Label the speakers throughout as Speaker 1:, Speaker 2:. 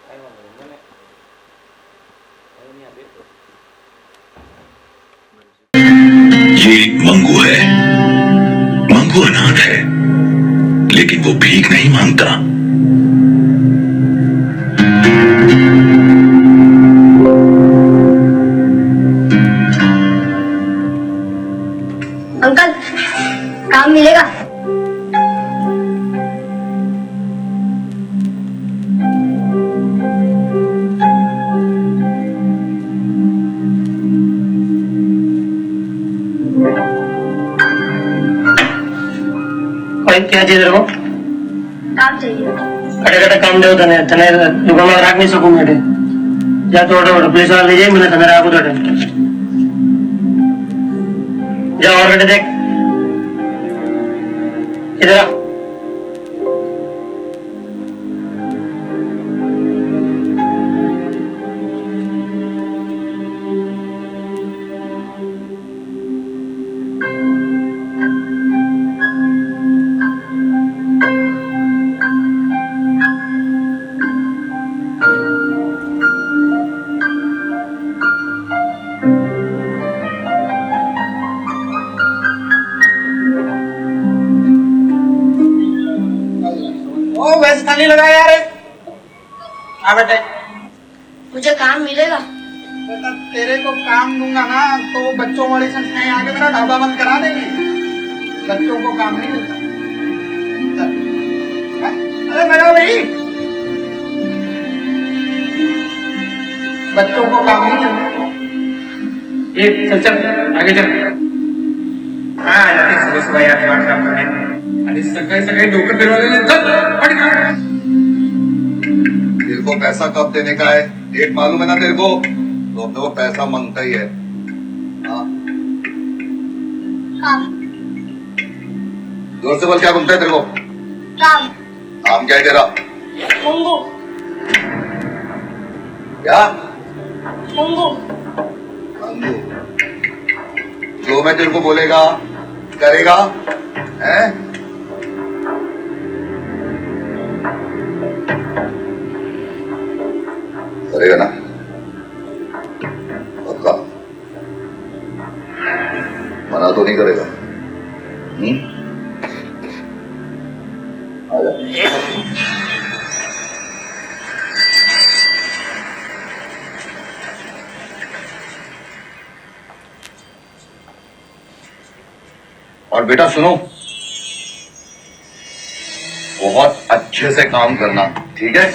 Speaker 1: ये मंगू है। मंगू अनाथ है, लेकिन वो भीख नहीं मांगता।
Speaker 2: अंकल, काम मिलेगा?
Speaker 3: क्या चाहिए तेरे को?
Speaker 2: काम चाहिए।
Speaker 3: कटे काम दे तने तने दुकान में रख नहीं सकूं बेटे। जा तो ऑर्डर पुलिस वाले ले जाए मैंने मेरा आपको तो जा और बेटे देख इधर
Speaker 4: वैसे खाली लगा यार। हाँ बेटे,
Speaker 2: मुझे काम मिलेगा?
Speaker 4: बेटा तेरे को काम दूंगा ना तो वो बच्चों वाली संस्थाएं आके मेरा ढाबा बंद करा देंगे। बच्चों को काम नहीं मिलता। अरे मेरा भाई, बच्चों को काम नहीं मिलता।
Speaker 3: ये चल चल आगे चल।
Speaker 4: हाँ सुबह सुबह यार दिमाग खराब करने। अरे सकाळी सकाळी डोकं फिरवायला
Speaker 5: तेरे को पैसा कब देने का है? डेट मालूम है ना तेरे को? तो अब तो वो पैसा मांगता ही है। हाँ
Speaker 2: काम।
Speaker 5: जोर से बोल, क्या बोलता है तेरे को?
Speaker 2: काम।
Speaker 5: नाम क्या है तेरा?
Speaker 2: मंगू।
Speaker 5: क्या?
Speaker 2: मंगू।
Speaker 5: मंगू। जो मैं तेरे को बोलेगा करेगा है? करेगा ना? पक्का? मना तो नहीं करेगा? आ जा। और बेटा सुनो, बहुत अच्छे से काम करना, ठीक है?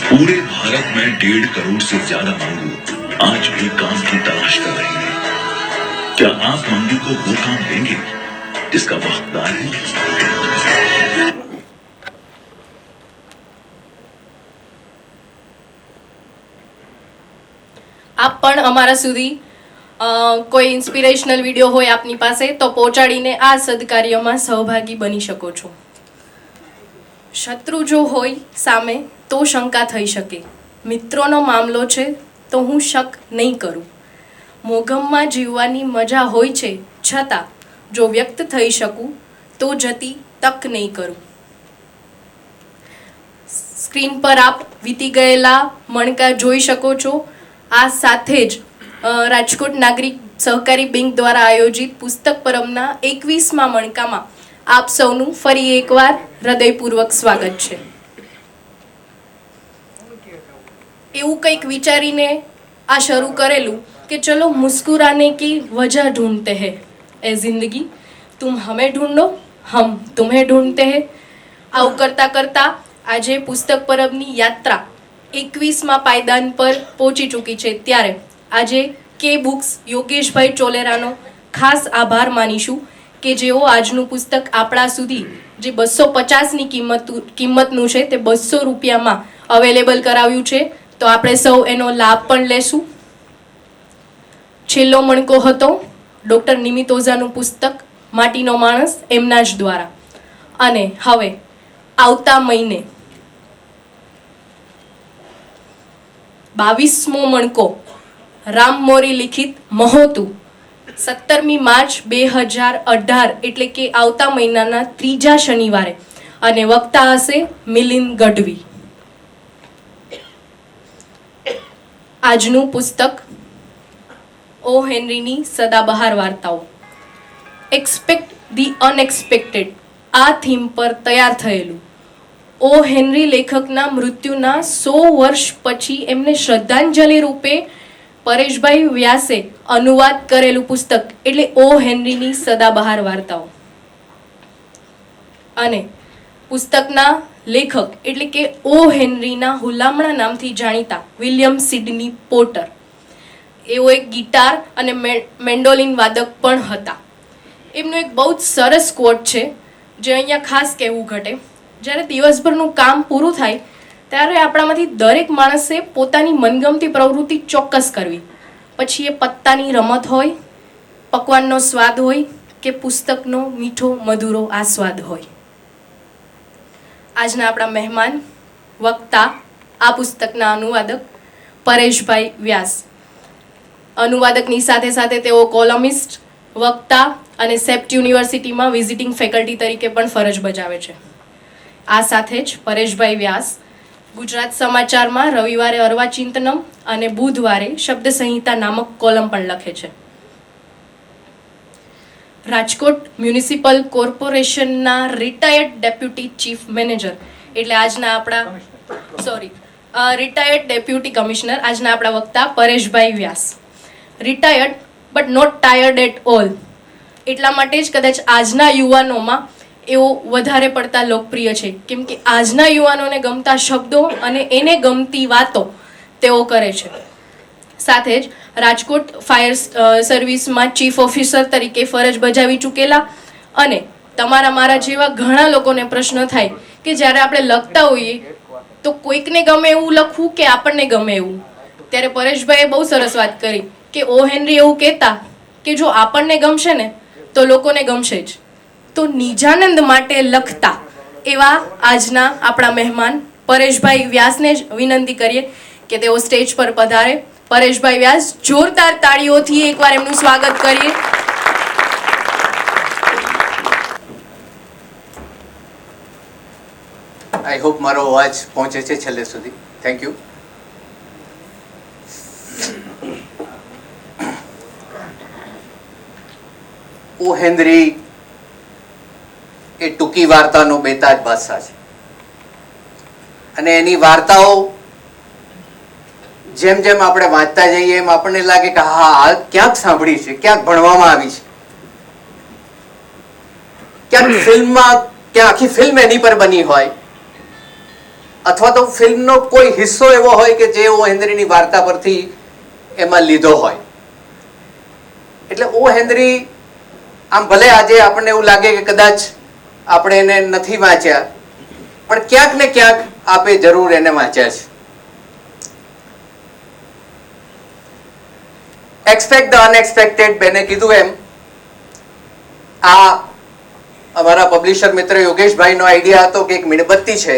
Speaker 1: पूरे भारत में 1.5 करोड़ से ज्यादा मंगू आज भी काम की तलाश कर रहे हैं। क्या आप मंगू को वो काम देंगे जिसका वो हकदार है?
Speaker 6: આપ પણ અમારા સુધી કોઈ ઇન્સ્પિરેશનલ વિડીયો હોય આપની પાસે તો પહોંચાડીને આ સદકાર્યમાં સહભાગી બની શકો છો. શત્રુ જો હોય સામે તો શંકા થઈ શકે. મિત્રોનો મામલો છે તો હું શક નહીં કરું. મોગમમાં જીવવાની મજા હોય છે છતાં જો વ્યક્ત થઈ શકું તો જતી તક નહીં કરું. સ્ક્રીન પર આપ વીતી ગયેલા મણકા જોઈ શકો છો. આ સાથે જ રાજકોટ નાગરિક સહકારી બેંક દ્વારા આયોજિત પુસ્તક પરબના 21મા મણકામાં આપ સૌનું ફરી એકવાર હૃદયપૂર્વક સ્વાગત છે. એવું કંઈક વિચારીને આ શરૂ કરેલું કે ચલો મુસ્કુરાને की वजह ढूंढते हैं ए जिंदगी तुम हमें ढूंढो हम तुम्हें ढूंढते हैं. આવું કરતા કરતા આજે પુસ્તક પરબની યાત્રા 21મા પાયદાન પર પહોંચી ચૂકી છે. ત્યારે આજે કે બુક્સ યોગેશભાઈ ચોલેરાનો ખાસ આભાર માનીશું કે જેઓ આજનું પુસ્તક આપણા સુધી જે 250ની કિંમતનું છે તે 200 રૂપિયામાં અવેલેબલ કરાવ્યું છે. તો આપણે સૌ એનો લાભ પણ લેશું. છેલ્લો મણકો હતો ડૉક્ટર નિમિત ઓઝાનું પુસ્તક માટીનો માણસ એમના જ દ્વારા. અને હવે આવતા મહિને 22મો મણકો રામ મોરી લિખિત મહોતું 17મી માર્ચ 2018 એટલે કે આવતા મહિનાના 3જા શનિવારે, અને વક્તા હશે મિલિંદ ગઢવી. આજનું પુસ્તક ઓ હેનરીની સદાબહાર વાર્તાઓ. એક્સપેક્ટ ધી અનએક્સપેક્ટેડ આ થીમ પર તૈયાર થયેલું ઓ હેનરી લેખકના મૃત્યુના 100 વર્ષ પછી એમને શ્રદ્ધાંજલિ રૂપે પરેશભાઈ વ્યાસે અનુવાદ કરેલું પુસ્તક એટલે ઓ હેનરીની સદાબહાર વાર્તાઓ. અને પુસ્તકના લેખક એટલે કે ઓ હેનરીના હુલામણા નામથી જાણીતા વિલિયમ સિડની પોર્ટર. એઓ એક ગિટાર અને મેન્ડોલિન વાદક પણ હતા. એમનું એક બહુ જ સરસ કોટ છે જે અહીંયા ખાસ કહેવું ઘટે. જ્યારે દિવસભરનું કામ પૂરું થાય ત્યારે આપણામાંથી દરેક માણસે પોતાની મનગમતી પ્રવૃત્તિ ચોક્કસ કરવી, પછી એ પત્તાની રમત હોય, પકવાનનો સ્વાદ હોય કે પુસ્તકનો મીઠો મધુરો આસ્વાદ હોય. આજના આપણા મહેમાન વક્તા આ પુસ્તકના અનુવાદક પરેશભાઈ વ્યાસ. અનુવાદકની સાથે સાથે તેઓ કોલમિસ્ટ, વક્તા અને સેપ્ટ યુનિવર્સિટીમાં વિઝિટિંગ ફેકલ્ટી તરીકે પણ ફરજ બજાવે છે. આ સાથે જ પરેશભાઈ વ્યાસ ગુજરાત સમાચારમાં રવિવારે અર્વાચિંતનમ અને બુધવારે શબ્દ સંહિતા નામક કોલમ પણ લખે છે. રાજકોટ મ્યુનિસિપલ કોર્પોરેશનના રિટાયર્ડ ડેપ્યુટી ચીફ મેનેજર એટલે આજના આપણા રિટાયર્ડ ડેપ્યુટી કમિશનર આજના આપણા વક્તા Pareshbhai Vyas. Retired but not tired at all એટલા માટે જ કદાચ આજના યુવાનોમાં એઓ વધારે પડતા લોકપ્રિય છે, કેમ કે આજના યુવાનોને ગમતા શબ્દો અને એને ગમતી વાતો તેઓ કરે છે. સાથે જ રાજકોટ ફાયર સર્વિસમાં ચીફ ઓફિસર તરીકે ફરજ બજાવી ચૂકેલા. અને તમારા મારા જેવા ઘણા લોકોને પ્રશ્ન થાય કે જ્યારે આપણે લખતા હોઈએ તો કોઈકને ગમે એવું લખવું કે આપણને ગમે એવું, ત્યારે પરેશભાઈએ બહુ સરસ વાત કરી કે ઓ હેનરી એવું કહેતા કે જો આપણને ગમશે ને તો લોકોને ગમશે જ. તો નિજાનંદ માટે લખતા એવા આજના આપણા મહેમાન પરેશભાઈ વ્યાસને જ વિનંતી કરીએ કે તેઓ સ્ટેજ પર પધારે. પરેશભાઈ વ્યાસ, જોરદાર તાળીઓથી એકવાર એમનું સ્વાગત કરીએ.
Speaker 7: આઈ હોપ મારો અવાજ પહોંચે છે છેલ્લે સુધી. Thank you. ઓ હેનરી એ ટૂંકી વાર્તાનો બેતાજ બાદશાહ છે, અને એની વાર્તાઓ જેમ જેમ આપણે વાંચતા જઈએ એમ આપણને લાગે કે હા આ ક્યાંક સાંભળી છે, ક્યાંક ભણવામાં આવી છે, ક્યાંક ફિલ્મમાં, ક્યાં આખી ફિલ્મ એની પર બની હોય, અથવા તો ફિલ્મનો કોઈ હિસ્સો એવો હોય કે જે ઓ હેનરીની વાર્તા પરથી એમાં લીધો હોય. એટલે ઓ હેનરી આમ ભલે આજે આપણને એવું લાગે કે કદાચ આપણે એને નથી વાંચ્યા, પણ ક્યાંક ને ક્યાંક આપે જરૂર એને વાંચ્યા છે. એક્સપેક્ટ ધ અનએક્સપેક્ટેડ, બેને કીધું એમ આ અમારા પબ્લિશર મિત્ર યોગેશભાઈનો આઈડિયા હતો કે એક મીણબત્તી છે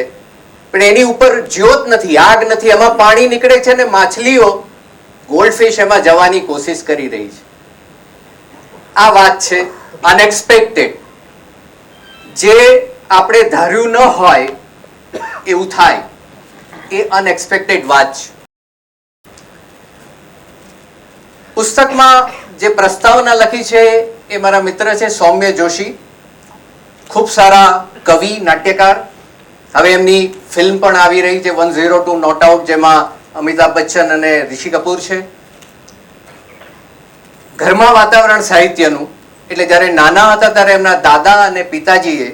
Speaker 7: પણ એની ઉપર જ્યોત નથી, આગ નથી, એમાં પાણી નીકળે છે અને માછલીઓ, ગોલ્ડફિશ એમાં જવાની કોશિશ કરી રહી છે. આ વાત છે અનએક્સપેક્ટેડ. જે આપણે ધાર્યું ન હોય એવું થાય, એ અનએક્સપેક્ટેડ વાત છે. પુસ્તકમાં જે પ્રસ્તાવના લખી છે એ મારા મિત્ર છે સૌમ્ય જોશી, ખૂબ સારા કવિ, નાટ્યકાર. હવે એમની ફિલ્મ પણ આવી રહી છે 102 નોટ આઉટ, જેમાં અમિતાભ બચ્ચન અને ઋષિ કપૂર છે. ઘરમાં વાતાવરણ સાહિત્યનું, એટલે જ્યારે નાના હતા ત્યારે એમના દાદા અને પિતાજીએ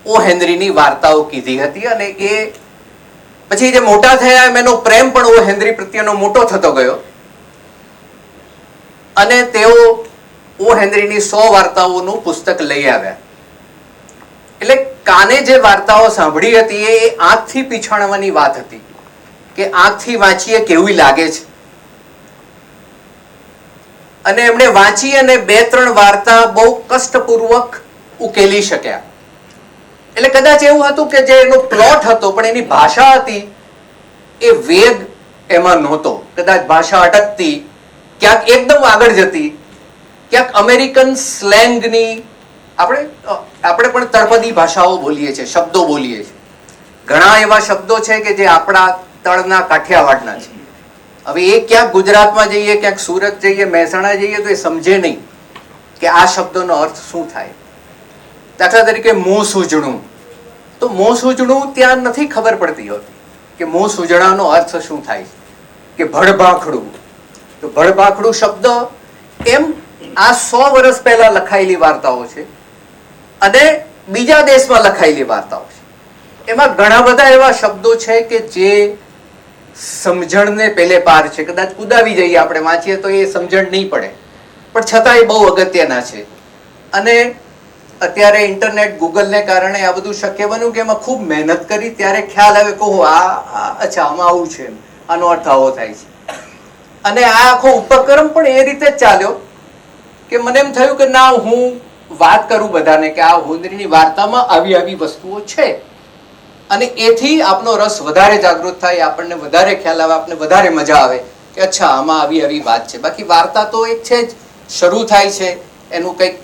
Speaker 7: ઓ હેનરીની વાર્તાઓ કીધી હતી, અને એ પછી જે મોટા થયા એમ એનો પ્રેમ પણ ઓ હેનરી પ્રત્યેનો મોટો થતો ગયો, અને તેઓ ઓ હેનરીની 100 વાર્તાઓનું પુસ્તક લઈ આવ્યા. એટલે કાને જે વાર્તાઓ સાંભળી હતી એ આંખથી પીછાણવાની વાત હતી કે આંખથી વાંચીએ કેવી લાગે છે. અને એમણે વાંચી અને 2-3 વાર્તા બહુ કષ્ટપૂર્વક ઉકેલી શક્યા. એટલે કદાચ એવું હતું કે જે એનો પ્લોટ હતો પણ એની ભાષા હતી એ વેગ એમાં નહોતો. કદાચ ભાષા અટકતી, ક્યાંક એકદમ આગળ જતી, ક્યાંક અમેરિકન સ્લેંગની આપણે પણ તળપદી ભાષાઓ બોલીએ છીએ, શબ્દો બોલીએ છીએ. ઘણા એવા શબ્દો છે કે જે આપણા તળના કાઠિયાવાડના છે. હવે એ ક્યાંક ગુજરાતમાં જઈએ, ક્યાંક સુરત જઈએ, મહેસાણા જઈએ તો એ સમજે નહીં કે આ શબ્દોનો અર્થ શું થાય. દાખલા તરીકે મોં સૂજણું, તો મોં સૂજણું ત્યાં નથી ખબર પડતી હોતી કે મોં સૂજણાનો અર્થ શું થાય છે. કે ભડભાખડું, તો ભડભાખડું શબ્દ એમ આ 100 વર્ષ પહેલા લખાયેલી વાર્તાઓ છે અને બીજા દેશમાં લખાયેલી વાર્તાઓ છે. એમાં ઘણા બધા એવા શબ્દો છે કે જે સમજણને પેલે પાર છે. કદાચ કુદાવી જઈએ આપણે વાંચીએ તો એ સમજણ નહીં પડે, પણ છતાં એ બહુ અગત્યના છે. અને અત્યારે ઇન્ટરનેટ, ગૂગલને કારણે આ બધું શક્ય બન્યું કે એમાં ખૂબ મહેનત કરી ત્યારે ખ્યાલ આવે કે ઓહો અચ્છા આમાં આવું છે, આનો અર્થ આવો થાય છે. અને આ આખો ઉપક્રમ પણ એ રીતે જ ચાલ્યો કે મને એમ થયું કે ના, હું વાત કરું બધાને કે આ હોંદરીની વાર્તામાં આવી વસ્તુઓ છે અને એથી આપનો રસ વધારે જાગૃત થાય, આપણને વધારે ખ્યાલ આવે, આપણને વધારે મજા આવે કે અચ્છા આમાં આવી વાત છે. બાકી વાર્તા તો એક છે જ, શરૂ થાય છે, એનું કંઈક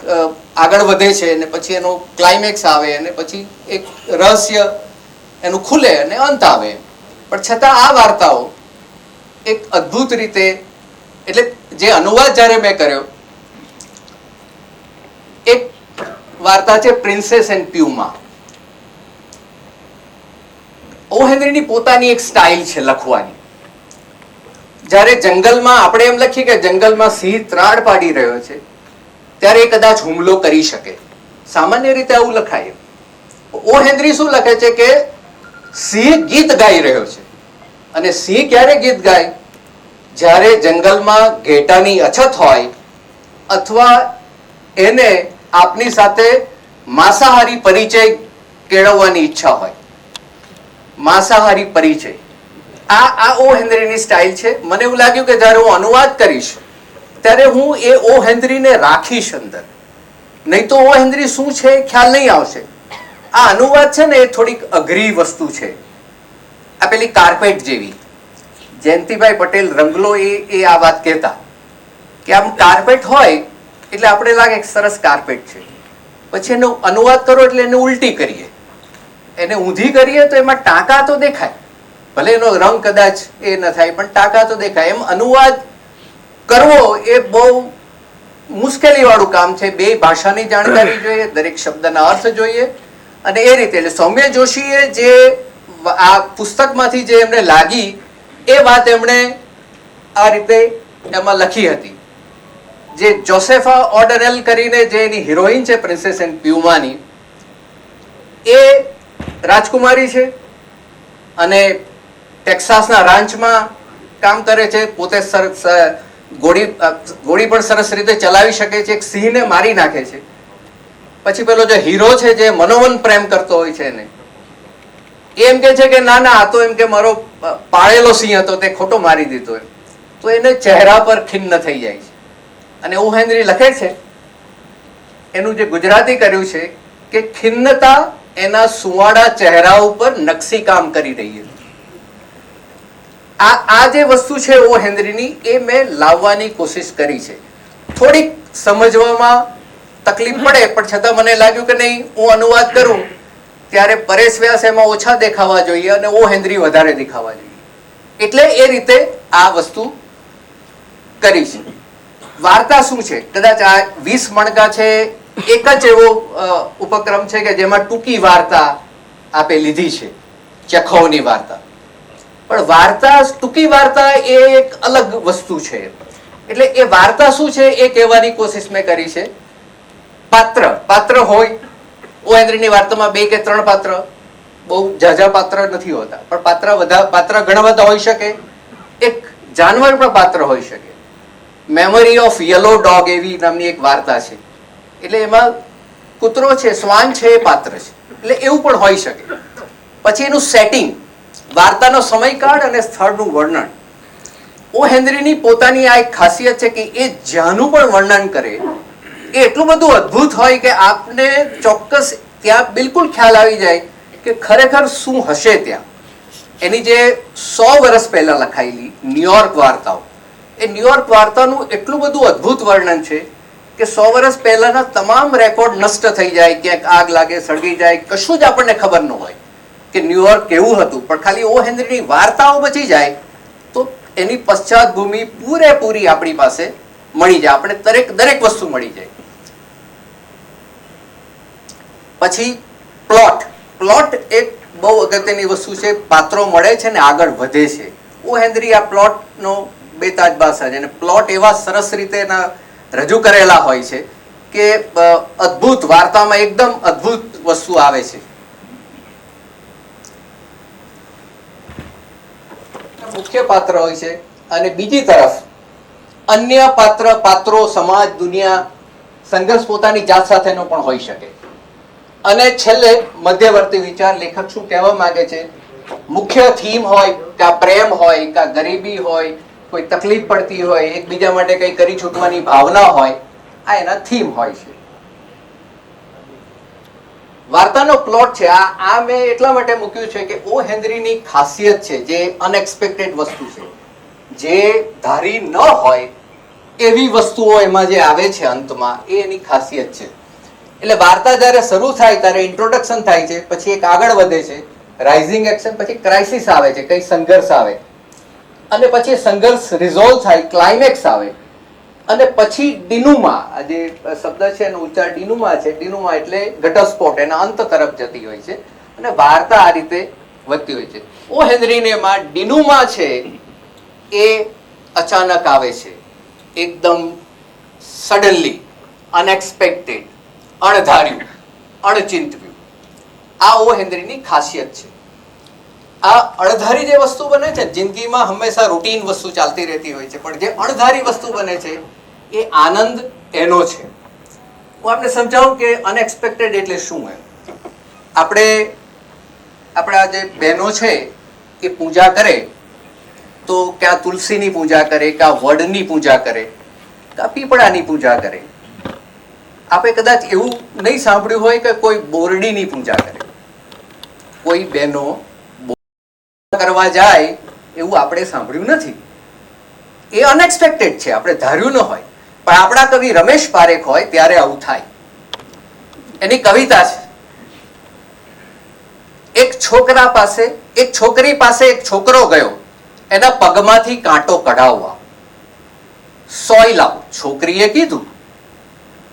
Speaker 7: આગળ વધે છે અને પછી એનો ક્લાઇમેક્સ આવે અને પછી એક રહસ્ય એનું ખુલે અને અંત આવે. પણ છતાં આ વાર્તાઓ એક અદ્ભુત રીતે, એટલે જે અનુવાદ જ્યારે મેં કર્યો, એક વાર્તા છે પ્રિન્સેસ એન્ડ પ્યુમા. ઓ હેનરીની પોતાની એક સ્ટાઇલ છે લખવાની. જ્યારે જંગલમાં આપણે એમ લખીએ કે જંગલમાં સિંહ ત્રાડ પાડી રહ્યો છે ત્યારે એ કદાચ હુમલો કરી શકે, સામાન્ય રીતે આવું લખાય. ઓ હેનરી શું લખે છે કે સિંહ ગીત ગાઈ રહ્યો છે. અને સિંહ ક્યારે ગીત ગાય? જ્યારે જંગલમાં ઘેટાની અછત હોય અથવા એને આપની સાથે માંસાહારી પરિચય કેળવવાની ઈચ્છા હોય. માંસાહારી પરિચય, આ ઓ હેનરીની સ્ટાઇલ છે. મને એવું લાગ્યું કે જ્યારે હું અનુવાદ કરીશ ત્યારે હું એ ઓ હેનરીને રાખીશ અંદર, નહીં તો ઓ હેનરી શું છે ખ્યાલ નહીં આવશે. આ અનુવાદ છે ને એ થોડીક અઘરી વસ્તુ છે. આ પેલી કાર્પેટ જેવી, જયંતિભાઈ પટેલ રંગલો એ આ વાત કહેતા કે આમ કાર્પેટ હોય એટલે આપણે લાગે કે સરસ કાર્પેટ છે, પછી એનો અનુવાદ કરો એટલે એને ઉલટી કરીએ, એને ઊંધી કરીએ તો એમાં ટાંકા તો દેખાય, ભલે એનો રંગ કદાચ એ ન થાય પણ ટાંકા તો દેખાય. એમ અનુવાદ કરવો એ બહુ મુશ્કેલી વાળું કામ છે. બે ભાષાની જાણકારી જોઈએ, દરેક શબ્દના અર્થ જોઈએ અને એ રીતે. એટલે સૌમ્ય જોશીએ જે આ પુસ્તકમાંથી જે એમને લાગી એ વાત એમણે આ રીતે એમાં લખી હતી. જે જોસેફા ઓડરએલ કરીને જે એની હિરોઈન છે પ્રિન્સેસ એન્ડ પ્યુમાની, એ રાજકુમારી છે અને ટેક્સાસના રાંચમાં કામ કરે છે. પોતે ઘોડી પણ સરસ રીતે ચલાવી શકે છે. એક સિંહને મારી નાખે છે. પછી પેલો જે હીરો છે જે મનોમન પ્રેમ કરતો હોય છે એને એમ કે છે કે ના ના, આ તો એમ કે મારો પાળેલો સિંહ હતો, તે ખોટો મારી દીધો એમ. તો એને ચહેરા પર ખિન્ન થઈ જાય છે. અને ઓ હેનરી લખે છે, એનું જે ગુજરાતી કર્યું છે કે ખિન્નતા એના સુવાળા ચહેરા ઉપર નકશી કામ કરી રહી છે. આ જે વસ્તુ છે ઓ હેનરીની, એ મેં લાવવાની કોશિશ કરી છે. થોડીક સમજવામાં તકલીફ પડે પણ છતાં મને લાગ્યું કે નહીં, હું અનુવાદ કરું ત્યારે પરેશ વ્યાસ એમાં ઓછા દેખાવા જોઈએ અને ઓ હેનરી વધારે દેખાવા જોઈએ, એટલે એ રીતે આ વસ્તુ કરી છે. વાર્તા શું છે? કદાચ આ 20 મણકા છે એક જ એવો ઉપક્રમ છે કે જેમાં ટૂંકી વાર્તા આપે લીધી છે, ચેખોવની વાર્તા. પણ વાર્તા, ટૂંકી વાર્તા એ એક અલગ વસ્તુ છે. એટલે એ વાર્તા શું છે એ કહેવાની કોશિશ મેં કરી છે. પાત્ર હોય, ઓ હેનરીની વાર્તામાં 2 કે 3 પાત્ર, બહુ ઝાઝા પાત્ર નથી હોતા, પણ પાત્ર ઘણા બધા હોઈ શકે. એક જાનવર પણ પાત્ર હોઈ શકે. મેમરી ઓફ યલો ડોગ એવી નામની એક વાર્તા છે, એટલે એમાં કૂતરો છે, શ્વાન છે, એ પાત્ર છે. એટલે એવું પણ હોઈ શકે. પછી એનું સેટિંગ, વાર્તાનો સમયકાળ અને સ્થળનું વર્ણન. ઓ હેનરીની પોતાની આ એક ખાસિયત છે કે એ જ્યાંનું પણ વર્ણન કરે એ એટલું બધું અદ્ભુત હોય કે આપને ચોક્કસ ત્યાં બિલકુલ ખ્યાલ આવી જાય કે ખરેખર શું હશે ત્યાં. એની જે 100 વર્ષ પહેલા લખાયેલી ન્યુયોર્ક વાર્તાઓ, એ ન્યુયોર્ક વાર્તાનું એટલું બધું અદ્ભુત વર્ણન છે કે 100 વર્ષ પહેલાના તમામ રેકોર્ડ નષ્ટ થઈ જાય, ક્યાંક આગ લાગે, સળગી જાય, કશું જ આપણને ખબર ન હોય કે ન્યુયોર્ક કેવું હતું, પણ ખાલી ઓ હેનરીની વાર્તાઓ બચી જાય તો એની પશ્ચાતભૂમિ પૂરેપૂરી આપણી પાસે મળી જાય, આપણે દરેક વસ્તુ મળી જાય. પછી પ્લોટ એક બહુ અગત્યની વસ્તુ છે. પાત્રો મળે છે ને આગળ વધે છે. ઓ હેનરી આ પ્લોટનો બેતાજબાજ છે અને પ્લોટ એવા સરસ રીતે એના રજૂ કરેલા હોય છે કે અદ્ભુત વાર્તામાં એકદમ અદ્ભુત વસ્તુ આવે છે. મુખ્ય પાત્ર હોય છે અને બીજી તરફ અન્ય પાત્રો, સમાજ, દુનિયા, સંઘર્ષ પોતાની જાત સાથેનો પણ હોઈ શકે. અને છેલ્લે મધ્યવર્તી વિચાર, લેખક શું કહેવા માંગે છે, મુખ્ય થીમ હોય કે પ્રેમ હોય કે ગરીબી હોય, કોઈ તકલીફ પડતી હોય, એકબીજા માટે કંઈ કરી છૂટવાની ભાવના હોય, આ એના થીમ હોય છે. વાર્તાનો પ્લોટ છે આ મેં એટલા માટે મૂક્યું છે કે ઓ હેનરીની ખાસિયત છે, જે અનએક્સપેક્ટેડ વસ્તુ છે, જે ધારી ન હોય એવી વસ્તુઓ એમાં જે આવે છે અંતમાં, એ એની ખાસિયત છે. એટલે વાર્તા જ્યારે શરૂ થાય ત્યારે ઇન્ટ્રોડક્શન થાય છે, પછી એક આગળ વધે છે, રાઇઝિંગ એક્શન, પછી ક્રાઇસિસ આવે છે, કઈ સંઘર્ષ આવે, અને પછી સંઘર્ષ રિઝોલ્વ થાય, ક્લાઇમેક્સ આવે, અને પછી ડિનુમા, આ જે શબ્દ છે એનો ઉચ્ચાર ડિનુમા છે, ડિનુમા એટલે ઘટસ્ફોટ, એના અંત તરફ જતી હોય છે અને વાર્તા આ રીતે વધતી હોય છે. ઓ હેનરીને માં ડિનુમા છે એ અચાનક આવે છે, એકદમ સડનલી, અનએક્સપેક્ટેડ, અણધાર્યું, અણચિંતવ્યું. આ ઓ હેનરીની ખાસિયત છે. આ અણધારી જે વસ્તુ બને છે, જિંદગીમાં હંમેશા રૂટીન વસ્તુ ચાલતી રહેતી હોય છે, પણ જે અણધારી વસ્તુ બને છે એ આનંદ એનો છે. હું આપને સમજાવું કે અનએક્સપેક્ટેડ એટલે શું. આપણા જે બહેનો છે એ પૂજા કરે તો ક્યાં તુલસીની પૂજા કરે, ક્યાં વડની પૂજા કરે, ક્યાં પીપળાની પૂજા કરે. આપણે કદાચ એવું નહીં સાંભળ્યું હોય કે કોઈ બોરડીની પૂજા કરે. કોઈ બહેનો કરવા જાય એવું આપણે સાંભળ્યું નથી. એ અનએક્સપેક્ટેડ છે, આપણે ધાર્યું ન હોય. પણ આપણા કવિ રમેશ પારેખ હોય ત્યારે આવું થાય. એની કવિતા છે, એક છોકરી પાસે એક છોકરો ગયો, એના પગમાંથી કાંટો કઢાવવા. સોય લાવ, છોકરીએ કીધું.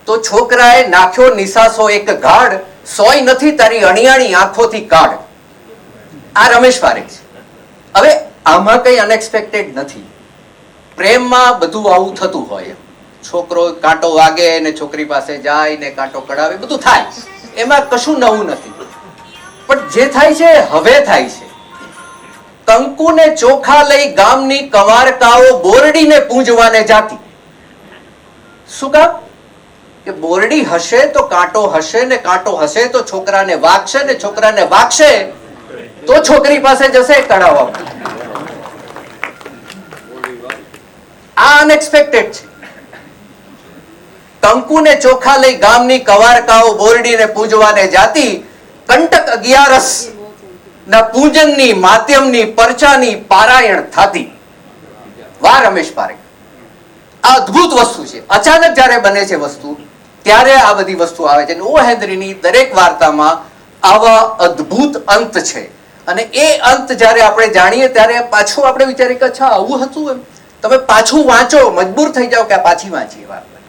Speaker 7: તો છોકરાએ નાખ્યો નિસાસો એક ગાઢ, સોય નથી તારી અણિયાણી આંખોથી કાઢ. આ રમેશ પારેખ છે. હવે આમાં કઈ અનએક્સપેક્ટેડ નથી. પ્રેમમાં બધું આવું થતું હોય. છોકરો કાંટો વાગે ને છોકરી પાસે જાય ને કાંટો કઢાવે, બધું થાય, એમાં કશું નવું નથી. પણ જે થાય છે હવે થાય છે. કંકુને ચોખા લઈ ગામની કવારકાઓ બોરડીને પૂંજવાને જાતી. શું કામ? કે બોરડી હશે તો કાંટો હશે, ને કાંટો હશે તો છોકરાને વાગશે, ને છોકરાને વાગશે તો છોકરી પાસે જશે કઢાવવા. આ અનએક્સપેક્ટેડ છે. કંકુને ચોખા લઈ ગામની કવારકાઓ બોરડીને પૂજવાને જાતી, કંટક 11 ના પૂજનની માધ્યમની પરચાની પારાયણ થાતી. વાહ રમેશ પારેખ. આ અદ્ભુત વસ્તુ છે. અચાનક જ્યારે બને છે વસ્તુ, ત્યારે આ બધી વસ્તુ આવે છે. ઓ હેનરીની દરેક વાર્તામાં આવા અદ્ભુત અંત છે. અને એ અંત જ્યારે આપણે જાણીએ ત્યારે પાછું આપણે વિચારીએ કે અચ્છા આવું હતું એમ. તમે પાછું વાંચો, મજબૂર થઈ જાઓ કે આ પાછી વાંચીએ વાર્તા.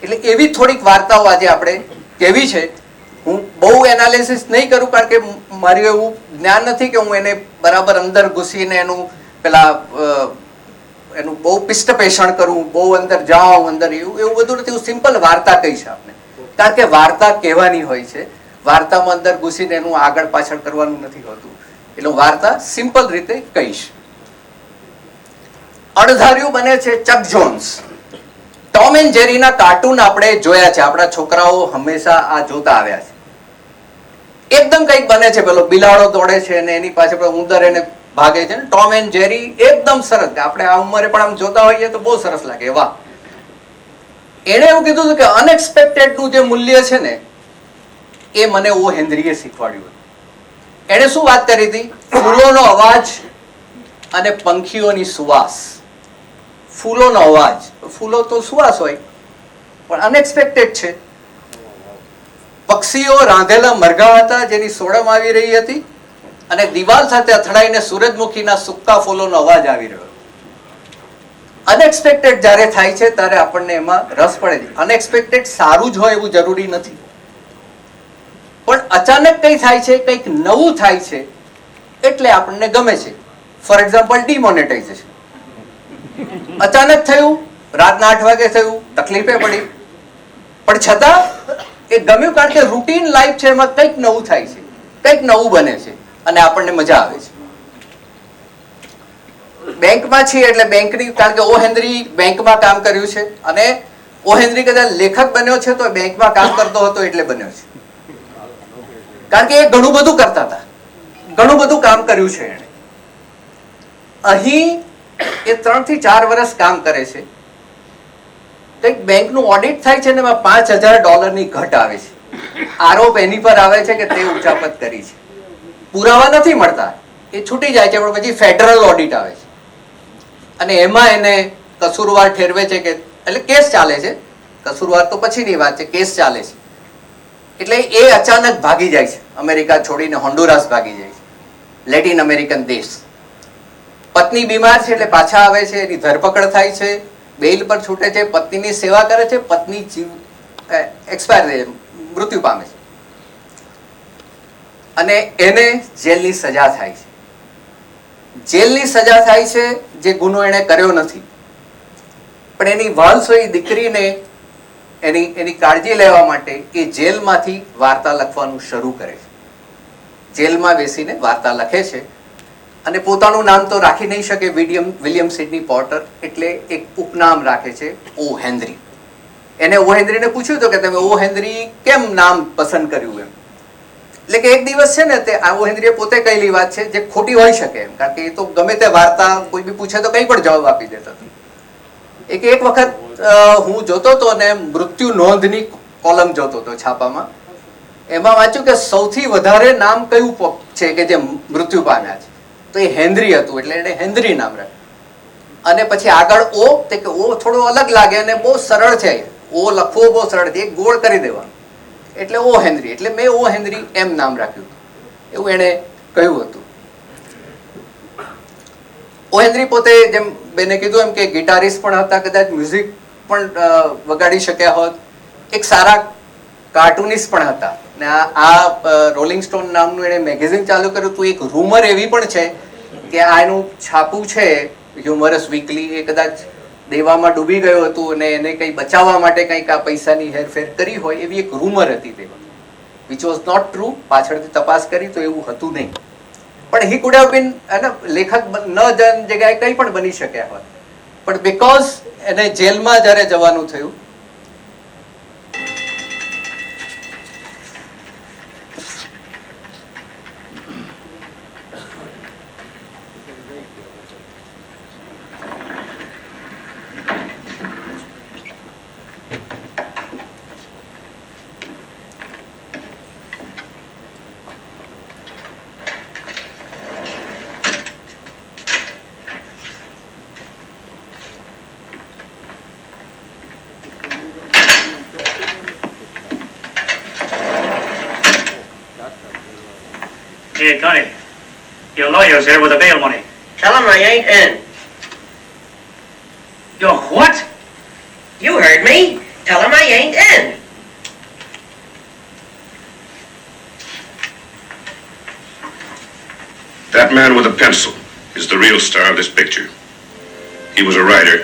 Speaker 7: એટલે એવી થોડીક વાર્તાઓ આજે આપણે કહેવી છે. હું બહુ એનાલિસિસ નહીં કરું, કારણ કે મારું એવું જ્ઞાન નથી કે હું એને બરાબર અંદર ઘૂસીને એનું બહુ પિષ્ટપેષણ કરું, બહુ અંદર જાઉં, અંદર એવું બધું નથી. હું સિમ્પલ વાર્તા કહીશ આપને, કારણ કે વાર્તા કહેવાની હોય છે. વાર્તામાં અંદર ઘૂસીને એનું આગળ પાછળ કરવાનું નથી હોતું. એટલે વાર્તા સિમ્પલ રીતે કહીશ. અણધાર્યું બને છે ચક જોન્સ. ટોમ એન્ડ જેરીના કાર્ટૂન આપણે જોયા છે. આપણા છોકરાઓ હંમેશા આ જોતા આવ્યા છે. એકદમ કંઈક બને છે, પેલો બિલાડો દોડે છે અને એની પાછળ ઉંદર એને ભાગે છે. ટોમ એન્ડ જેરી એકદમ સરસ. આપણે આ ઉંમરે પણ આમ જોતા હોઈએ તો બહુ સરસ લાગે. વાહ. એને એવું કીધું હતું કે અનએક્સપેક્ટેડ નું જે મૂલ્ય છે ને, એ મને ઓ હેનરીએ શીખવાડ્યું. એને શું વાત કરી હતી? ફૂલોનો અવાજ અને પંખીઓની સુવાસ. ફૂલોનો અવાજ, ફૂલો તો સુવાસ હોય, પણ અનએક્સપેક્ટેડ છે. પક્ષીઓ રાંધેલા મરઘા હતા જેની સોડમ આવી રહી હતી અને દિવાલ સાથે અથડાઈને સૂરજમુખીના સુક્કા ફૂલોનો અવાજ આવી રહ્યો. અનએક્સપેક્ટેડ જ્યારે થાય છે ત્યારે આપણને એમાં રસ પડે છે. અનએક્સપેક્ટેડ સારું જ હોય એવું જરૂરી નથી, પણ અચાનક કંઈ થાય છે, કંઈક નવું થાય છે એટલે આપણને ગમે છે. ફોર એક્ઝામ્પલ ડિમોનેટાઇઝેશન અચાનક થયું, રાતના 8 વાગે થયું, તકલીફે પડી, પણ છતાં એ ગમ્યું કારણ કે રૂટીન લાઈફ છે એમાં કંઈક નવું થાય છે, કંઈક નવું બને છે અને આપણને મજા આવે છે. બેંકમાં છીએ એટલે બેંકની, કારણ કે ઓ હેનરી બેંકમાં કામ કર્યું છે અને ઓ હેનરી કદાચ લેખક બન્યો છે તો બેંકમાં કામ કરતો હતો એટલે બન્યો છે, કારણ કે એ ઘણું બધું કરતા હતા, ઘણું બધું કામ કર્યું છે એણે. અહીં એ 3 થી 4 વર્ષ કામ કરે છે, કંઈક બેંકનું ઓડિટ થાય છે ને એમાં $5,000 ઘટ આવે છે. આરોપ એની પર આવે છે કે તે ઉચાપત કરી છે. પુરાવા નથી મળતા, એ છૂટી જાય છે, પણ પછી ફેડરલ ઓડિટ આવે છે અને એમાં એને કસૂરવાર ઠેરવે છે કે, એટલે કેસ ચાલે છે, કસૂરવાર તો પછીની વાત છે, કેસ ચાલે છે. એટલે એ અચાનક ભાગી જાય છે, અમેરિકા છોડીને હોન્ડુરાસ ભાગી જાય છે, લેટિન અમેરિકન દેશ. પત્ની બીમાર છે એટલે પાછા આવે છે, એની ધરપકડ થાય છે, બેલ પર છૂટે છે, પત્નીની સેવા કરે છે, પત્ની એક્સપાયર મૃત્યુ પામે છે અને એને જેલની સજા થાય છે. જેલની સજા થાય છે જે ગુનો એણે કર્યો નથી, પણ એની વહલસોઈ દીકરીને એની કાળજી લેવા માટે એ જેલમાંથી વાર્તા લખવાનું શરૂ કરે છે. જેલમાં બેસીને વાર્તા લખે છે અને પોતાનું નામ તો રાખી નહીં શકે, વિલિયમ સિડની પોર્ટર, એટલે એક ઉપનામ રાખે છે ઓ હેનરી. એને ઓ હેનરીને પૂછ્યું હતું કે તમે ઓ હેનરી કેમ નામ પસંદ કર્યું એમ. એટલે કે એક દિવસ છે ને તે ઓ હેનરીએ પોતે કહેલી વાત છે જે ખોટી હોઈ શકે એમ, કારણ કે એ તો ગમે તે વાર્તા કોઈ બી પૂછે તો કંઈ પણ જવાબ આપી દેતો હતો. એક વખત હું જોતો હતો અને મૃત્યુ નોંધની કોલમ જોતો હતો છાપામાં, એમાં વાંચ્યું કે સૌથી વધારે નામ કયું છે કે જે મૃત્યુ પામ્યા છે, તો એ હેનરી હતું, એટલે એને હેનરી નામ રાખ્યું. અને પછી આગળ ઓ, તે કે ઓ થોડો અલગ લાગે અને બહુ સરળ છે, ઓ લખવો બહુ સરળ છે, એક ગોળ કરી દેવાનું, એટલે ઓ હેનરી, એટલે મેં ઓ હેનરી એમ નામ રાખ્યું, એવું એણે કહ્યું હતું. ઓ હેનરી પોતે જેમ બેને કીધું એમ કે ગિટારિસ્ટ પણ હતા, કદાચ મ્યુઝિક પણ વગાડી શક્યા હોત, એક સારા કાર્ટુનિસ્ટ પણ હતા. ને આ રોલિંગ સ્ટોન નામનું એણે મેગેઝિન ચાલુ કર્યું હતું. એક રૂમર એવી પણ છે કે આ એનું છાપું છે હ્યુમરસ વીકલી, એ કદાચ દેવામાં ડૂબી ગયું હતું અને એને કંઈ બચાવવા માટે કંઈક આ પૈસાની હેરફેર કરી હોય એવી એક રૂમર હતી તેમાં, વિચ વોઝ નોટ ટ્રુ. પાછળથી તપાસ કરી તો એવું હતું નહીં, પણ હી કુડ હેવ બીન, લેખક ન જગ્યાએ કંઈ પણ બની શક્યા હોત, પણ બીકોઝ એને જેલમાં જ્યારે જવાનું થયું
Speaker 8: Hey, Connie, your lawyer's here with the bail money.
Speaker 9: Tell him I ain't in.
Speaker 8: Your what?
Speaker 9: You heard me. Tell him I ain't in.
Speaker 10: That man with a pencil is the real star of this picture. He was a writer,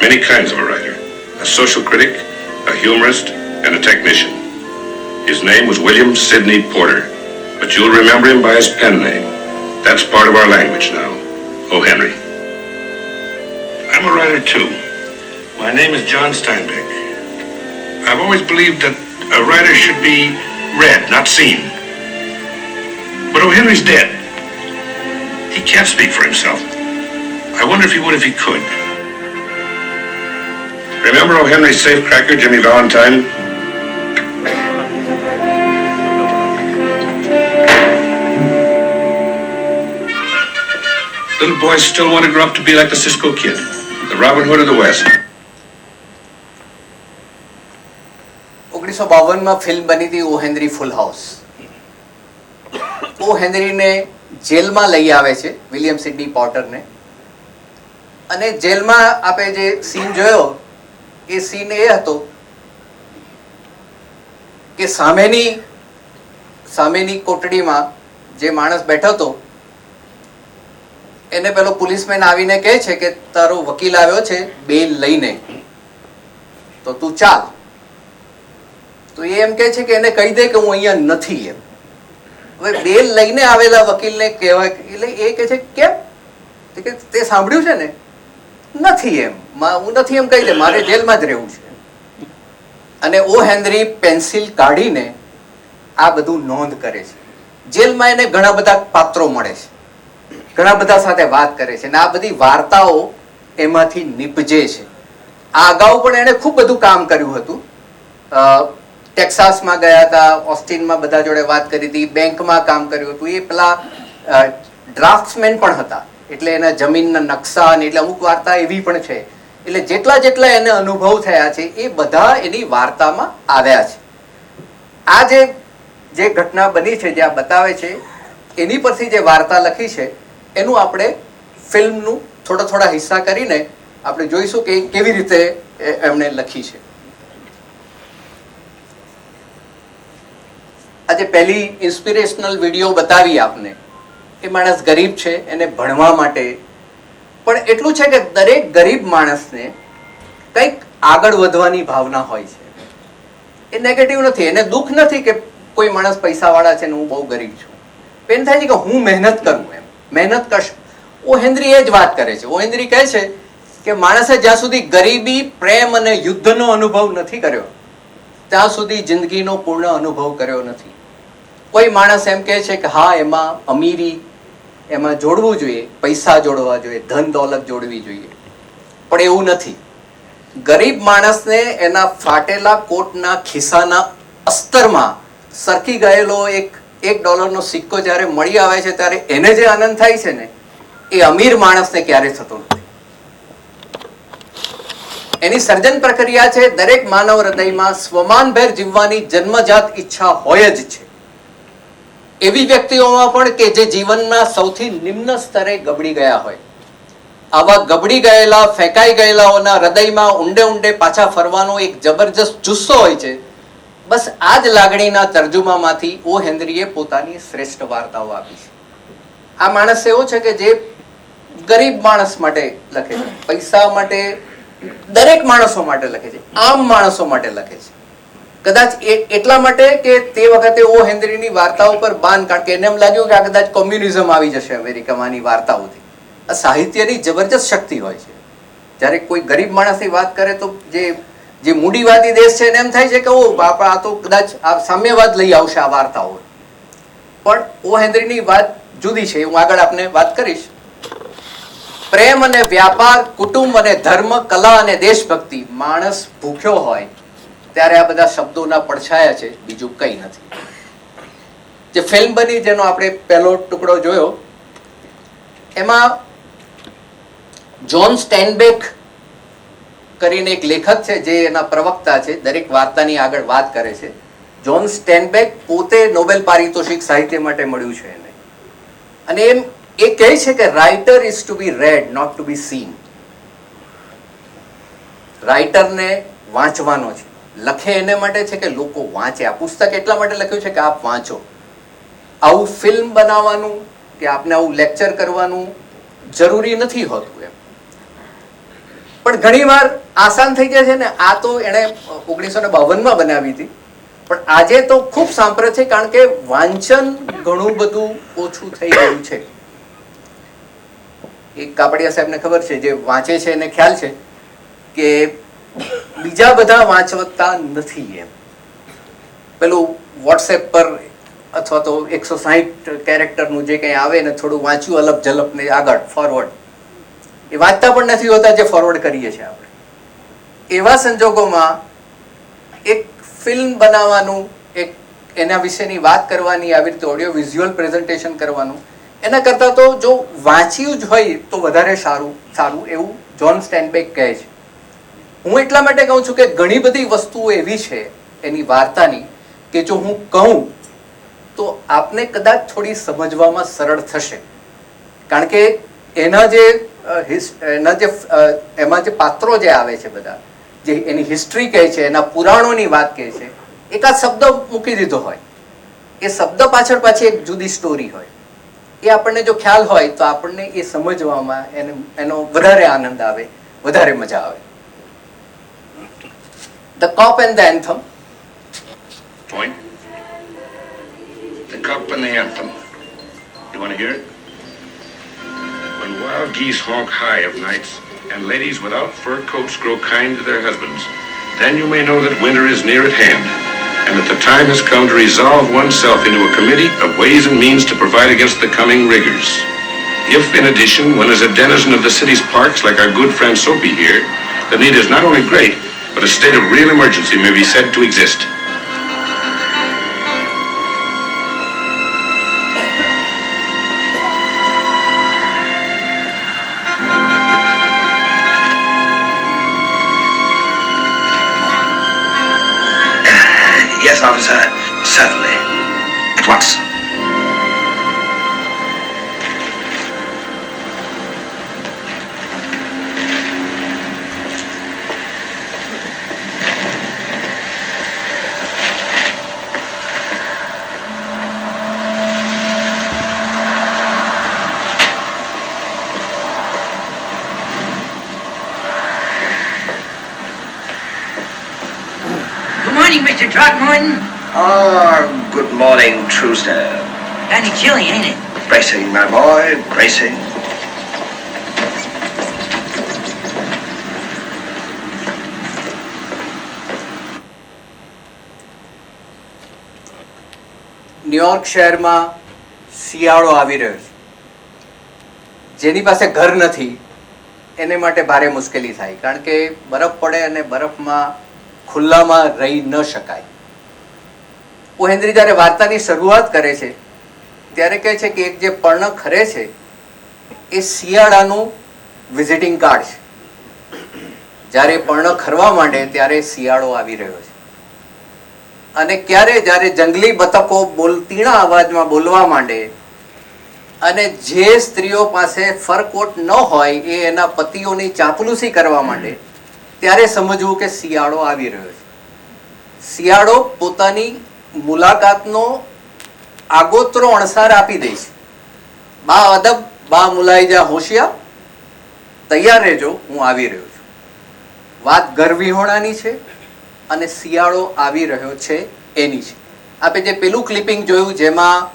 Speaker 10: many kinds of a writer, a social critic, a humorist, and a technician. His name was William Sidney Porter, but you'll remember him by his pen name. That's part of our language now. O. Henry. I'm a writer too. My name is John Steinbeck. I've always believed that a writer should be read, not seen. But O. Henry's dead. He can't speak for himself. I wonder if he would if he could. Remember O. Henry's safecracker, Jimmy Valentine? Little boys still want to grow up to be like the Cisco Kid, the Robin Hood of the West.
Speaker 7: 1952 film બની હતી ઓ henry ફૂલ house. ઓ હેનરીને જેલમાં લઈ આવે છે William Sydney પોર્ટરને, અને જેલમાં આપણે જે સીન જોયો એ સીન એ હતો કે સામેની કોટડીમાં જે માણસ બેઠો હતો એને પેલો પોલીસમેન આવીને કહે છે કે તારો વકીલ આવ્યો છે બેલ લઈને, તો તું ચાલ. તો એ એમ કહે છે કે એને કહી દે કે હું અહીંયા નથી એમ. હવે બેલ લઈને આવેલા વકીલને કહેવાય એટલે એ કહે છે કેમ, કે તે સાંભળ્યું છે ને, નથી એમ, હું નથી એમ કહી દે, મારે જેલમાં જ રહેવું છે. અને ઓ હેનરી પેન્સિલ કાઢીને આ બધું નોંધ કરે છે. જેલમાં એને ઘણા બધા પાત્રો મળે છે, ઘણા બધા સાથે વાત કરે છે, અને આ બધી વાર્તાઓ એમાંથી નીપજે છે. આ અગાઉ પણ એણે ખૂબ બધું કામ કર્યું હતું. ટેક્સાસમાં ગયા હતા, ઓસ્ટિનમાં બધા જોડે વાત કરી હતી, બેંકમાં કામ કર્યું હતું. એ પેલા ડ્રાફ્ટ્સમેન પણ હતા, એટલે એના જમીનના નકશા અને એટલે અમુક વાર્તા એવી પણ છે. એટલે જેટલા એને અનુભવ થયા છે એ બધા એની વાર્તામાં આવ્યા છે. આ જે ઘટના બની છે, જે આ બતાવે છે, એની પરથી જે વાર્તા લખી છે એનું આપણે ફિલ્મનું થોડા હિસ્સા કરીને આપણે જોઈશું કે કેવી રીતે એમણે લખી છે. આજે પહેલી ઇન્સ્પિરેશનલ વિડીયો બતાવી આપને. એ માણસ ગરીબ છે, એને ભણવા માટે, પણ એટલું છે કે દરેક ગરીબ માણસને કંઈક આગળ વધવાની ભાવના હોય છે. એ નેગેટિવ નથી, એને દુઃખ નથી કે કોઈ માણસ પૈસાવાળા છે ને હું બહુ ગરીબ છું. એમ થાય છે કે હું મહેનત કરું, એમ મહેનત કરશું. ઓ હેનરી એ જ વાત કરે છે. ઓ હેનરી કહે છે કે માણસે જ્યાં સુધી ગરીબી, પ્રેમ અને યુદ્ધનો અનુભવ નથી કર્યો ત્યાં સુધી જિંદગીનો પૂર્ણ અનુભવ કર્યો નથી. કોઈ માણસ એમ કહે છે કે હા એમાં અમીરી એમાં જોડવું જોઈએ, પૈસા જોડવા જોઈએ, ધન દોલત જોડવી જોઈએ, પણ એવું નથી. ગરીબ માણસને એના ફાટેલા કોટના ખિસ્સાના અસ્તરમાં સરકી ગયેલો $1 સિક્કો જ્યારે મળી આવે છે ત્યારે એને જે આનંદ થાય છે ને એ અમીર માણસને ક્યારે થતો નથી. એની સર્જન પ્રક્રિયા છે દરેક માનવ હૃદયમાં સ્વમાનભેર જીવવાની જન્મજાત ઈચ્છા હોય જ છે. એવી વ્યક્તિઓમાં પણ કે જે જીવનના સૌથી નિમ્ન સ્તરે ગબડી ગયા હોય. આવા ગબડી ગયેલા, ફેંકાઈ ગયેલાઓના હૃદયમાં ઊંડે પાછા ફરવાનો એક જબરજસ્ત જુસ્સો હોય છે. બસ આ જ લાગણીના તર્જુમામાંથી ઓ હેનરીએ પોતાની શ્રેષ્ઠ વાર્તાઓ આપી છે. આ માણસ એવો છે કે જે ગરીબ માણસ માટે લખે છે, પૈસા માટે, દરેક માણસો માટે લખે છે, આમ માણસો માટે લખે છે. કદાચ એટલા માટે કે તે વખતે ઓ હેનરીની વાર્તાઓ પર બાન, કારણ કે એને એમ લાગ્યું કે આ કદાચ કોમ્યુનિઝમ આવી જશે અમેરિકામાં આની વાર્તાઓથી. આ સાહિત્યની જબરજસ્ત શક્તિ હોય છે. જ્યારે કોઈ ગરીબ માણસની વાત કરે તો જે મૂડીવાદી દેશ છે એને એમ થાય છે કે ઓ બાપા આ તો કદાચ આ સામ્યવાદ લઈ આવશે આ વાર્તાઓ. પણ ઓ હેનરીની વાત જુદી છે, હું આગળ આપને વાત કરીશ. પ્રેમ અને વ્યાપાર, કુટુંબ અને ધર્મ, કલા અને દેશભક્તિ. માણસ ભૂખ્યો હોય ત્યારે આ બધા શબ્દોના પડછાયા છે, બીજું કંઈ નથી. જે ફિલ્મ બની જેનો આપણે પહેલો ટુકડો જોયો એમાં જોન સ્ટેનબેક કરીને એક લેખક છે જે એના પ્રવક્તા છે, દરેક વાર્તાની આગળ વાત કરે છે. જોન સ્ટેનબેક પોતે નોબેલ પારિતોષિક સાહિત્ય માટે મળ્યું છે એને, અને એ કહે છે કે writer is to be read, not to be seen. રાઇટરને વાંચવાનો છે, લખે એને માટે છે કે લોકો વાંચે. આ પુસ્તક એટલા માટે લખ્યું છે કે આપ વાંચો. આવું ફિલ્મ બનાવવાનું કે આપને આવું લેક્ચર કરવાનું જરૂરી નથી હોતું એમ. પણ ઘણીવાર આસાન થઈ જાય છે ને. આ તો એણે 1952 બનાવી હતી, પણ આજે તો ખૂબ સાંપ્રત છે, કારણ કે વાંચન ઘણું બધું ઓછું થઈ ગયું છે. એક કાપડિયા સાહેબને ખબર છે, જે વાંચે છે એને ખ્યાલ છે કે બીજા બધા વાંચવતા નથી એમ. પેલું વોટ્સએપ પર અથવા તો 160 કેરેક્ટરનું જે કંઈ આવે ને થોડું વાંચ્યું અલપ ઝલપ ને આગળ ફોરવર્ડ, એ વાંચતા પણ નથી હોતા જે ફોરવર્ડ કરીએ છીએ આપણે. એવા સંજોગોમાં એક ફિલ્મ બનાવવાનું, એક એના વિશેની વાત કરવાની, આવી રીતે ઓડિયો વિઝ્યુઅલ પ્રેઝન્ટેશન કરવાનું, એના કરતાં તો જો વાંચ્યું જ હોય તો વધારે સારું એવું જોન સ્ટેનબેક કહે છે. હું એટલા માટે કહું છું કે ઘણી બધી વસ્તુઓ એવી છે એની વાર્તાની કે જો હું કહું તો આપને કદાચ થોડી સમજવામાં સરળ થશે, કારણ કે એના જે એમાં જે પાત્રો જે આવે છે બધા, જે એની હિસ્ટ્રી કહે છે, એના પુરાણોની વાત કહે છે, એકાદ શબ્દ મૂકી દીધો હોય, એ શબ્દ પાછળ પાછી એક જુદી સ્ટોરી હોય, એ આપણને જો ખ્યાલ હોય તો આપણને એ સમજવામાં એનો વધારે આનંદ આવે, વધારે મજા આવે. The Cop and the Anthem.
Speaker 10: Point. The Cop and the Anthem. You want to hear it? When wild geese honk high of nights and ladies without fur coats grow kind to their husbands, then you may know that winter is near at hand and that the time has come to resolve oneself into a committee of ways and means to provide against the coming rigors. If, in addition, one is a denizen of the city's parks like our good friend Soapy here, the need is not only great, but a state of real emergency may be said to exist.
Speaker 1: Yes, officer. Certainly. At once.
Speaker 9: Good morning, Mr. Throckmorton.
Speaker 1: Good morning, Truesdale.
Speaker 9: Kinda chilly, ain't it?
Speaker 1: Bracing, my boy, bracing.
Speaker 7: New York શહેરમાં શિયાળો આવી રહ્યો છે. જેની પાસે ઘર નથી એને માટે ભારે મુશ્કેલી થાય, કારણ કે બરફ પડે અને બરફમાં ખુલ્લામાં રહી ન શકાય. ઓ હેનરી જ્યારે વાર્તાની શરૂઆત કરે છે ત્યારે કહે છે કે એક જે પર્ણ ખરે છે એ શિયાળાનું વિઝિટિંગ કાર્ડ છે. જ્યારે પર્ણ ખરવા માંડે ત્યારે શિયાળો આવી રહ્યો છે. અને ક્યારે જ્યારે જંગલી બતકો તીણા અવાજમાં બોલવા માંડે અને જે સ્ત્રીઓ પાસે ફરકોટ ન હોય એ એના પતિઓની ચાંપલુસી કરવા માંડે ત્યારે સમજવું કે શિયાળો આવી રહ્યો છે. શિયાળો પોતાની મુલાકાતનો આગોતરો અણસાર આપી દે છે. બા અદબ બા મુલાઈજા હોશિયાર, તૈયાર રહેજો, હું આવી રહ્યો છું. વાત ગરવિહોણાની છે અને શિયાળો આવી રહ્યો છે એની છે. આપણે જે પેલું ક્લિપિંગ જોયું જેમાં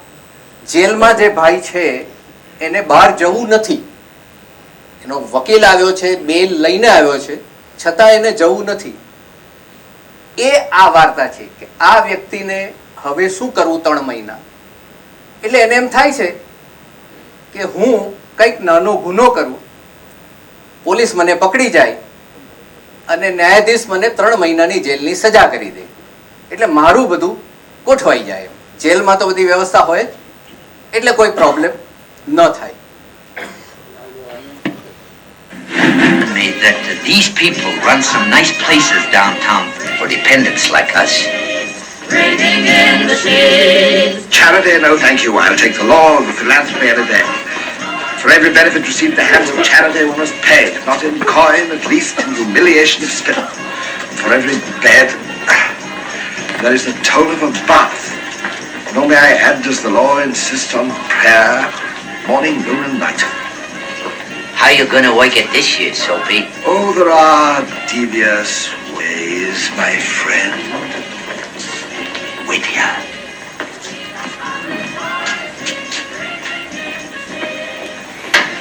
Speaker 7: જેલમાં જે ભાઈ છે એને બહાર જવું નથી, એનો વકીલ આવ્યો છે, બેલ લઈને આવ્યો છે, છતાં એને જવું નથી, એ આ વાર્તા છે કે આ વ્યક્તિને હવે શું કરવું 3 મહિના. એટલે એને એમ થાય છે કે હું કંઈક નાનો ગુનો કરું, પોલીસ મને પકડી જાય અને ન્યાયાધીશ મને 3 મહિનાની જેલની સજા કરી દે, એટલે મારું બધું ગોઠવાઈ જાય. જેલમાં તો બધી વ્યવસ્થા હોય જ, એટલે કોઈ પ્રોબ્લેમ ન થાય.
Speaker 9: That these people run some nice places downtown for dependents like us.
Speaker 1: Raining in the sheets. Charity, no thank you. I'll take the law of philanthropy any day. For every benefit received at the hands of charity, one must pay, not in coin, at least in humiliation of spirit. For every bed, there is the toll of a bath. Nor may I add, does the law insist on prayer, morning, noon, and night.
Speaker 9: How you gonna work it this year, Soapy?
Speaker 1: Oh, there are devious ways, my friend.
Speaker 9: Wait here.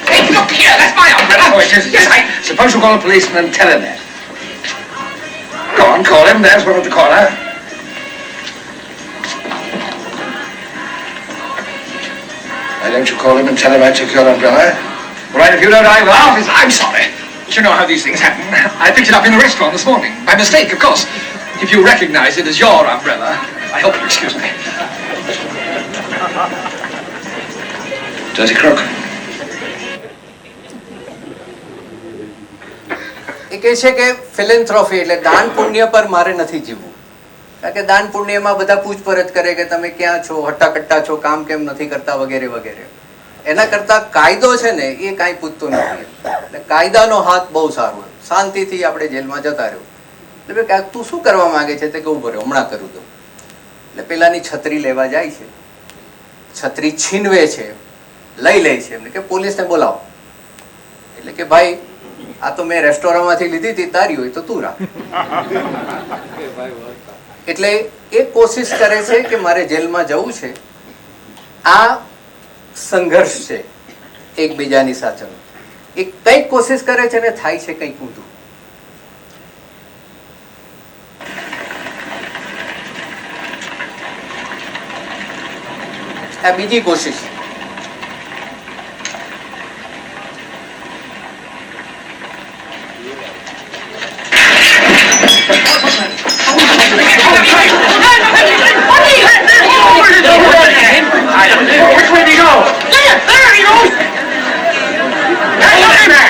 Speaker 1: Hey, look here, that's my umbrella. Oh, it is. Yes, suppose you call a policeman and tell him that. Go on, call him. There's one at the corner. Why don't you call him and tell him I took your umbrella? Right, if you don't, I will. I'm sorry. But you know how these things happen. I picked it up in the restaurant this morning. By mistake, of course. If you recognize it as your umbrella, I hope you'll excuse me. Dirty crook.
Speaker 7: એ કહે છે કે ફિલેન્થ્રોફી એટલે દાન પુણ્ય પર મારે નથી જીવવું, કારણ કે દાન પુણ્યમાં બધા પૂછપરછ કરે કે તમે ક્યાં છો, હટ્ટાકટ્ટા છો, કામ કેમ નથી કરતા વગેરે વગેરે. એના કરતા કાયદો છે ને એ કાંઈ પૂછતો નથી. એટલે કાયદાનો હાથ બહુ સારો, શાંતિથી આપણે જેલમાં જતા રહ્યો. એટલે તું શું કરવા માંગે છે તે કહું ભર્યો હમણાં કરું દઉં. એટલે પેલાની છત્રી લેવા જાય છે, છત્રી છીનવે છે, લઈ લે છે, એમને કે પોલીસને બોલાવો. એટલે કે ભાઈ આ તો મેં રેસ્ટોરન્ટમાંથી લીધી હતી, તારી હોય તો તું રાખ. એટલે એ કોશિશ કરે છે કે મારે જેલમાં જવું છે. આ સંઘર્ષ છે એકબીજાની સાથે. એ કંઈક કોશિશ કરે છે ને થાય છે કંઈક ઊંધું. આ બીજી કોશિશ.
Speaker 8: Which way did he go? There he goes! Hey, look at that!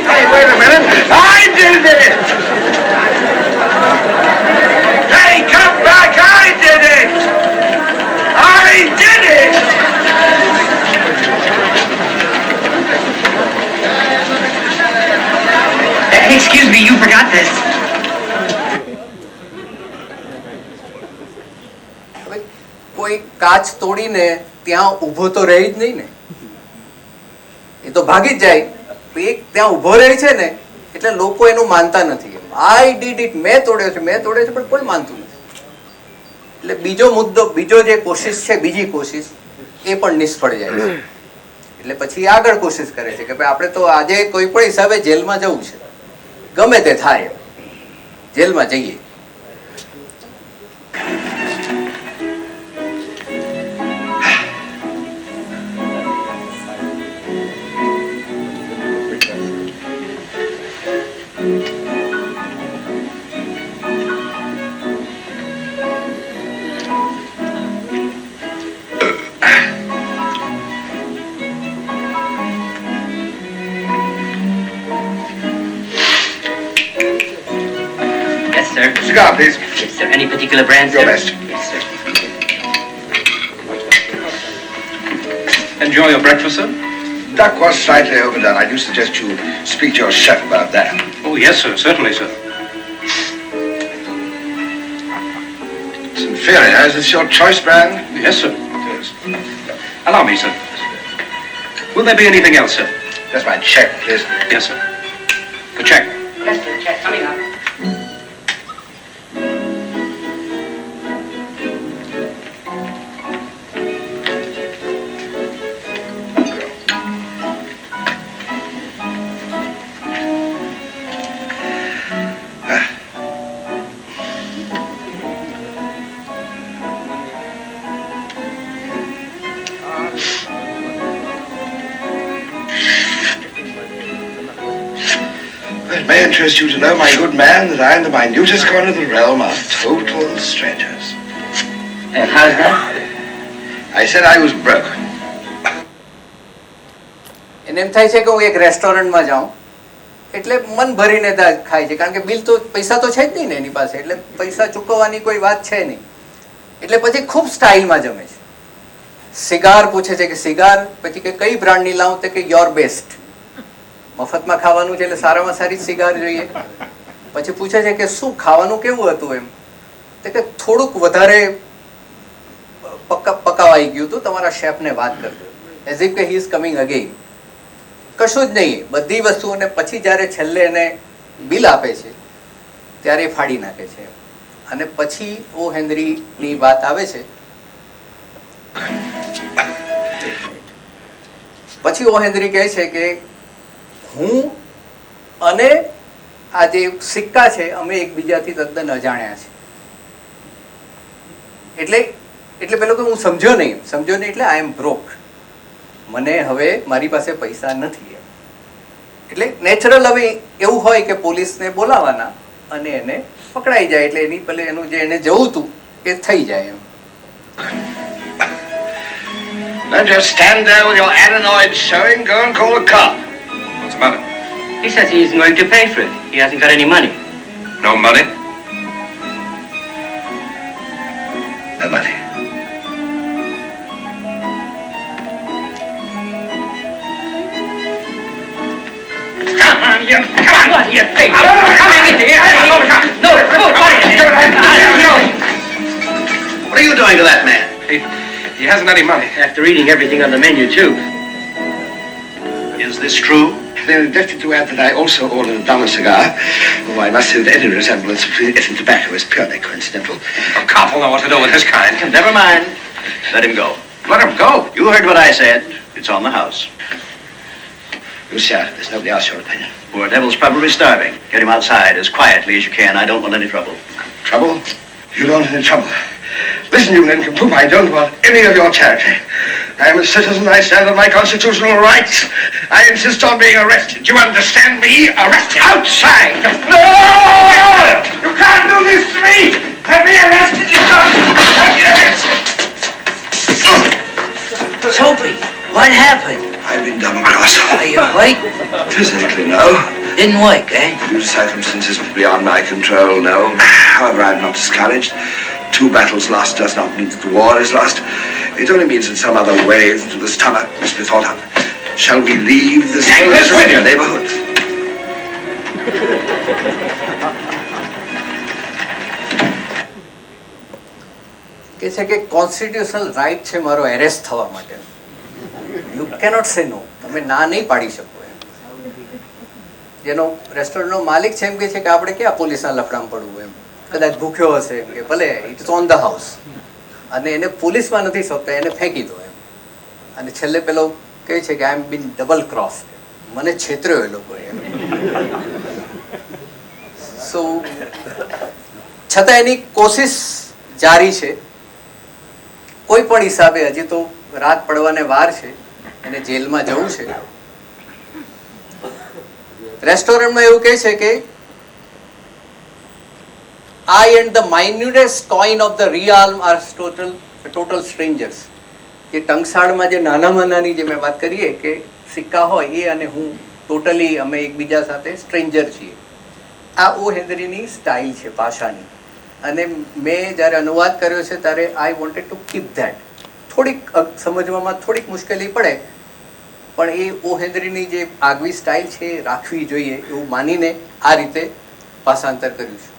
Speaker 8: Hey, wait a minute! I did it! Hey, come back! I did it! I did it!
Speaker 9: Excuse me, you forgot this.
Speaker 7: કોઈ કાચ તોડીને ત્યાં ઊભો તો રહી જ નહીં ને, એ તો ભાગી જ જાય. એક ત્યાં ઊભો રહે છે ને એટલે લોકો એનું માનતા નથી. આઈ ડીડ ઇટ, મેં તોડ્યો છે, મેં તોડ્યો છે, પણ કોઈ માનતું નથી. એટલે બીજો મુદ્દો, બીજો જે કોશિશ છે, બીજી કોશિશ, એ પણ નિષ્ફળ જાય છે. એટલે પછી આગળ કોશિશ કરે છે કે ભાઈ આપણે તો આજે કોઈ પણ હિસાબે જેલમાં જવું છે, ગમે તે થાય જેલમાં જઈએ.
Speaker 1: Cigar, please.
Speaker 9: Is there any particular brand,
Speaker 1: Your
Speaker 9: sir?
Speaker 1: best.
Speaker 9: Yes, sir.
Speaker 8: Enjoy your breakfast, sir?
Speaker 1: Duck was slightly overdone. I do suggest you speak to your chef about that.
Speaker 8: Oh, yes, sir. Certainly, sir.
Speaker 1: It's inferior. Is this your choice brand?
Speaker 8: Yes, sir. Yes. Allow me, sir. Will there be anything else, sir?
Speaker 1: Just my check, please.
Speaker 8: Yes, sir. The check.
Speaker 9: Yes, sir. Check coming up.
Speaker 1: It may interest you to know, my good man, that I am the minutest gone of the realm of total strangers.
Speaker 9: And how's that?
Speaker 1: I said I was broke.
Speaker 7: એને એમ થાય છે કે હું એક રેસ્ટોરન્ટમાં જાઉં એટલે મન ભરીને ખાય છે, કારણ કે બિલ તો પૈસા તો છે જ નહીં ને એની પાસે, એટલે પૈસા ચૂકવવાની કોઈ વાત છે નહીં. એટલે પછી ખૂબ સ્ટાઇલમાં જમે છે. સિગાર પૂછે છે કે સિગાર, પછી કે કઈ બ્રાન્ડની લાવું, તે કે યોર બેસ્ટ. મફતમાં ખાવાનું છે એટલે સારામાં સારી સિગાર જોઈએ. પછી પૂછે છે કે શું ખાવાનું કેવું હતું, એમ તે કે થોડુંક વધારે પકાવાઈ ગયું હતું, તમારા શેફને વાત કરજો. એઝ ઇફ કે હી ઇઝ કમિંગ અગેન. કશું જ નહીં, બધી વસ્તુઓને પછી જ્યારે છેલ્લે એને બિલ આપે છે ત્યારે ફાડી નાખે છે. અને પછી ઓ હેનરીની વાત આવે છે. પછી ઓ હેનરી કહે છે કે હું અને આ જે સિક્કા છે અમે એકબીજાથી તદ્દન અજાણ્યા છે. એટલે પેલો કે હું સમજ્યો નહીં એટલે આઈ એમ બ્રોક, મને હવે મારી પાસે પૈસા નથી. એટલે નેચરલ હવે એવું હોય કે પોલીસને બોલાવવાના અને એને પકડાઈ જાય, એટલે એની પેલે એનું જે એને જવું હતું એ થઈ જાય એમ.
Speaker 1: Don't just stand there with your adenoid showing. Go and call a cop.
Speaker 8: What's the matter?
Speaker 9: He says he isn't going to pay for it. He hasn't got any money.
Speaker 8: No money?
Speaker 1: No money.
Speaker 8: Come on, you think? Come in here. No,
Speaker 1: What are you doing to that man?
Speaker 8: He hasn't any money.
Speaker 3: After eating everything on the menu, too.
Speaker 1: Is this true? They're indebted to add that I also ordered a Donna cigar. Oh, I must say that any resemblance between it and tobacco is purely coincidental.
Speaker 8: A cop will know what to do with his kind.
Speaker 9: Never mind. Let him go.
Speaker 8: Let him go.
Speaker 9: You heard what I said. It's on the house.
Speaker 1: Lucia, there's nobody else your opinion.
Speaker 9: Poor devil's probably starving. Get him outside as quietly as you can. I don't want any trouble.
Speaker 1: Trouble? You don't want any trouble. Listen, you nincompoop, I don't want any of your charity. I am a citizen, I stand on my constitutional rights. I insist on being arrested. You understand me? Arrested. Outside!
Speaker 8: No! You can't do this to me! Have me arrested, you can't!
Speaker 9: Soapy, what happened?
Speaker 1: I've been double-crossed.
Speaker 9: Are you awake?
Speaker 1: Physically, no.
Speaker 9: Didn't wake, eh?
Speaker 1: Due to circumstances beyond my control, no. However, I'm not discouraged. 2 battles lost does not mean that the war is lost. It only means that some other way to the stomach must be thought of. Shall we leave this neighborhood?
Speaker 7: કે છે કે constitutional right છે મારો arrest થવા માટે. You cannot સે નો. તમે ના નહીં પાડી શકો એમ. જેનો રેસ્ટોરન્ટનો માલિક છે એમ કહે છે કે આપણે ક્યાં પોલીસના લફડામાં પડવું એમ. કદાચ ભૂખ્યો હશે કે ભલે ઇટ્સ ઓન ધ હાઉસ, અને એને પોલીસમાં નથી શકતા, એને ફેંકી દો એમ. અને છેલ્લે પેલો કહે છે કે આઈ એમ બીન ડબલ ક્રોસ, મને છેતર્યો એ લોકોએ એમ. સો છતાં એની કોશિશ જારી છે. કોઈ પણ હિસાબે હજી તો રાત પડવાને વાર છે, એને જેલમાં જવું છે. રેસ્ટોરન્ટમાં એવું કહે છે કે I and the minutest coin of the realm are total strangers. કે ટંકસાળમાં જે નાનામાં નાની જે મેં વાત કરીએ કે સિક્કા હોય એ અને હું ટોટલી અમે એકબીજા સાથે સ્ટ્રેન્જર છીએ. આ ઓ હેનરીની સ્ટાઇલ છે ભાષાની. અને મેં જ્યારે અનુવાદ કર્યો છે ત્યારે I wanted to keep that. થોડીક સમજવામાં થોડીક મુશ્કેલી પડે, પણ એ ઓ હેનરીની જે આગવી સ્ટાઇલ છે એ રાખવી જોઈએ એવું માનીને આ રીતે ભાષાંતર કર્યું છે.